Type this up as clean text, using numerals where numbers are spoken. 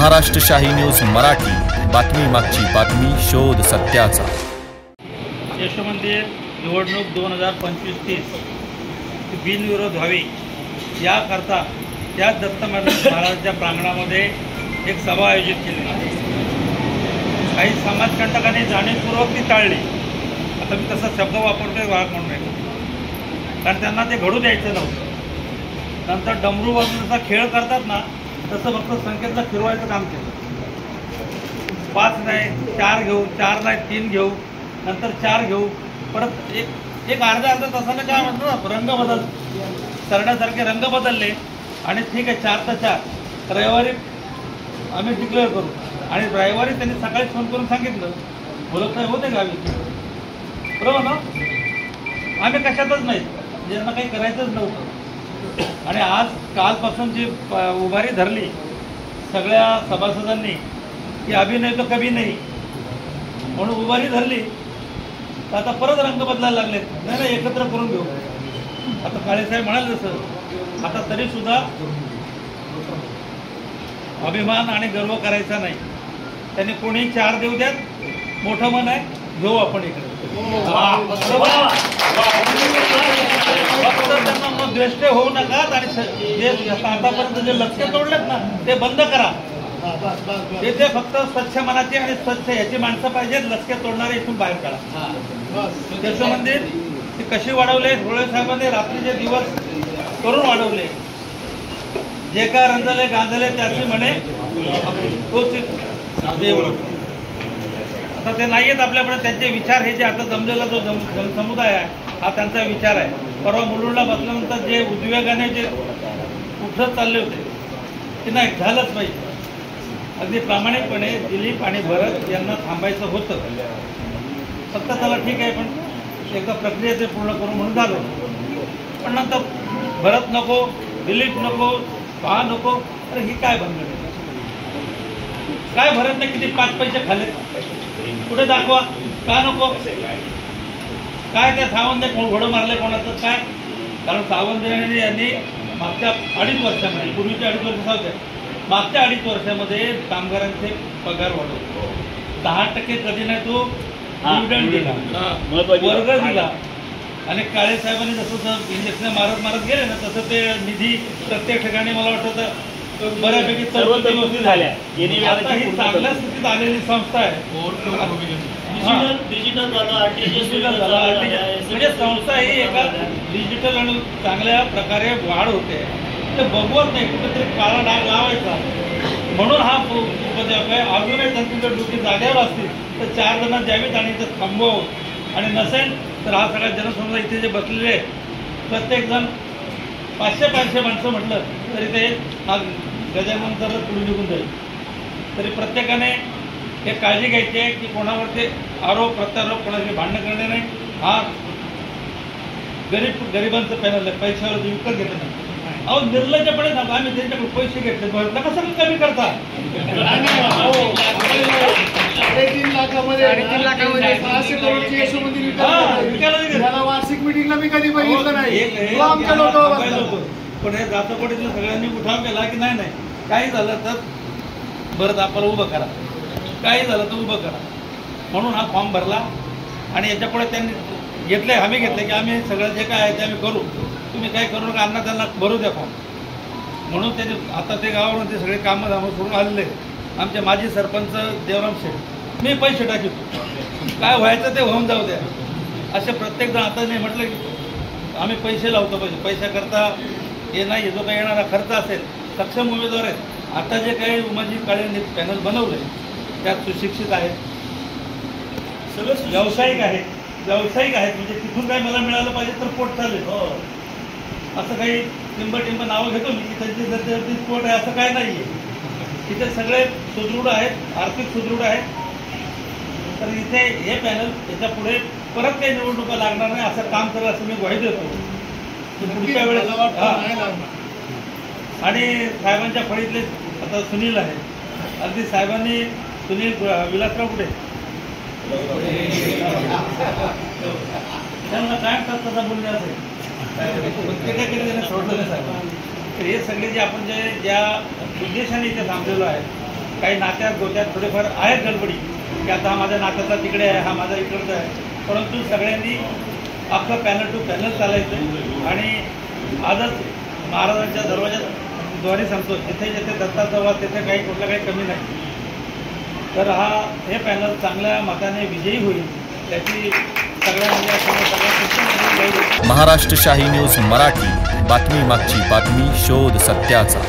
महाराष्ट्र शाही न्यूज मराठी, बातमी मागची बातमी, शोध सत्याचा। यशोमंदिर निवडणूक 2025-30 बिनविरोध व्हावी याकरता त्या दत्त महाराजांच्या प्रांगणामध्ये एक सभा आयोजित केली। काही समाजकंटकांनी जाणीवपूर्वक ती टाळली। आता मी तसा शब्द वापरतोय वाहक म्हणून नाही, कारण त्यांना ते घडू द्यायचं नव्हतं। नंतर डमरू वाजवण्याचा खेळ करतात ना, तसं फक्त संकेतला फिरवायचं काम केलं। 5 नाही 4 घेऊ, 4 नाही 3 घेऊ, नंतर 4 घेऊ, परत एक अर्ध्या तासाने काय म्हणतो ना, रंग बदल सरण्यासारखे रंग बदलले आणि ठीक आहे 4 तर 4 रविवारी आम्ही डिक्लेअर करू। आणि रविवारी त्यांनी सकाळी फोन करून सांगितलं, बोलत नाही होते गावी, बरोबर ना, आम्ही कशातच नाही, ज्यांना काही करायचंच नव्हतं। आणि आज कालपासून जी उभारी धरली सगळ्या सभासदांनी की अभी नाही तो कभी नाही म्हणून उभारी धरली, तर आता परत रंग बदलायला लागले। नाही एकत्र करून घेऊ। आता काळेसाहेब म्हणाले तसं आता तरीसुद्धा अभिमान आणि गर्व करायचा नाही। त्यांनी कोणी 4 देऊ द्यात, मोठं मन आहे, घेऊ आपण इकडे। फक्त त्यांना मग द्वेष्ट होऊ नका आणि जे आतापर्यंत जे लक्ष तोडलेत ना ते बंद करा। ते फक्त स्वच्छ मनाची आणि स्वच्छ याची माणसं पाहिजेत, लक्ष तोडणारे इथून बाहेर काढा। यशो मंदिर ते कशी वाढवले, धुळे साहेबांनी रात्रीचे दिवस करून वाढवले। जे काय रंजले गांजले त्याची म्हणे तोच देव। आता ते नाही आहेत आपल्याकडे, त्यांचे विचार हे जे आता जमलेला जो जनसमुदाय आहे हा त्यांचा विचार आहे। परवा मुलुंडला बसल्यानंतर जे उद्वेगाने जे उठत चालले होते की नाही झालंच पाहिजे, अगदी प्रामाणिकपणे दिलीप आणि भरत यांना थांबायचं होतं, फक्त त्याला ठीक आहे पण एकदा प्रक्रिया ते पूर्ण करून म्हणून झालं। पण नंतर भरत नको, दिलीप नको, पहा नको, अरे ही काय बनलं, काय भरत नाही किती 5 पैसे खाले, कुठे दाखवा, का नको, काय त्या सावंत घोडं मारले कोणाचं काय, कारण सावंत यांनी मागच्या 2.5 वर्षामध्ये, पूर्वीच्या 2.5 वर्ष होते, मागच्या 2.5 वर्षामध्ये कामगारांचे पगार वाढवले 10% कधी नाही तो डिव्हिडंड दिला, वर्ग दिला। आणि काळे साहेबांनी जसं इंजेक्शन मारत गेले ना तसं ते निधी प्रत्येक ठिकाणी मला वाटतं बऱ्यापैकी सर्व गोष्टी झाल्या। आता ही चांगल्या स्थितीत आलेली संस्था आहे, डिजिटल झाला, म्हणजे संस्था ही एका डिजिटल आणि चांगल्या प्रकारे वाढ होते। ते बघवत नाही, कुठेतरी काळा डाग लावायचा म्हणून हा उपद्रव आहे। अजूनही त्यांची जर डुटी जागेवर असतील तर 4 जण द्यावीत आणि ते थांबवावं, आणि नसेल तर हा सगळा जनसमुदाय इथे जे बसलेले प्रत्येक जण 500 माणसं म्हटलं तरी ते हा गजानन जर पुढे निघून जाईल। तरी प्रत्येकाने हे काळजी घ्यायची आहे की कोणावरती आरोप प्रत्यारोप कोणाची भांडणं करणे नाही। हा गरिबांचं पॅनल आहे, पैशावर विकत घेत नाही। अहो निर्लज्जपणे सांगा, आम्ही त्यांच्याकडे पैसे घेतले कसं कमी करता, 3 लाखामध्ये 600 करोडची यशोमंदिर विकायला वार्षिक मिटिंगला मी कधी बघितलं नाही, आमच्या लोकांवर। पण हे जातकोडीतल्या सगळ्यांनी उठाव केला की नाही काही झालं तर बरं आपण उभं करा, काही झालं तर उभं करा म्हणून हा फॉर्म भरला। आणि याच्यापुढे त्यांनी घेतले, आम्ही घेतले की आम्ही सगळं जे काय आहे ते आम्ही करू, तुम्ही काय करू नका, अण्णा त्यांना भरू द्या फॉर्म म्हणून त्यांनी आता ते गावावर ते सगळे कामं धामं सोडून आलेले। आमचे माजी सरपंच देवराम शेठ, मी पैसे टाकितो, काय व्हायचं ते होऊन जाऊ द्या, असे प्रत्येक जण आता नाही म्हटलं की आम्ही पैसे लावतो, पैशाकरता हे नाही, जो काही येणारा खर्च असेल, सक्षम उमेदवार आहेत। आता जे काही उमाजी काळे पॅनल बनवले त्यात सुशिक्षित आहेत, सगळं व्यावसायिक आहेत, म्हणजे तिथून काय मला मिळालं पाहिजे तर पोट चालेल, असं काही टिंब नावं घेतो मी की त्यांची पोट आहे असं काय नाही आहे। इथे सगळे सुदृढ आहेत, आर्थिक सुदृढ आहेत। तर इथे हे पॅनल याच्या पुढे परत काही निवडणुका लागणार नाही असं काम करेल असं मी ग्वाही देतो पुढच्या वेळेस। आणि साहेबांच्या फळीतले आता सुनील आहे, अगदी साहेबांनी सुनील विलासराव कुठे त्यांना काय तसा बोलले असेल प्रत्येकाकडे सोडलं नाही साहेब। तर हे सगळे जे आपण ज्या उद्देशाने इथे थांबलेलो आहे काही नात्यात गोत्यात थोडेफार आहेत गडबडी की आता हा माझ्या नात्याचा तिकडे आहे, हा माझा इकडचा आहे, परंतु सगळ्यांनी अख्खं पॅनल टू पॅनल चालायचं आणि आजच महाराजांच्या दरवाजाद्वारे सांगतो जिथे जिथे दत्ताचा वाद तिथे काही कुठलं काही कमी नाही. तर हे पॅनल चांगल्या मताने विजयी होईल त्याची महाराष्ट्र शाही न्यूज मराठी, बातमी मागची बातमी, शोध सत्याचा.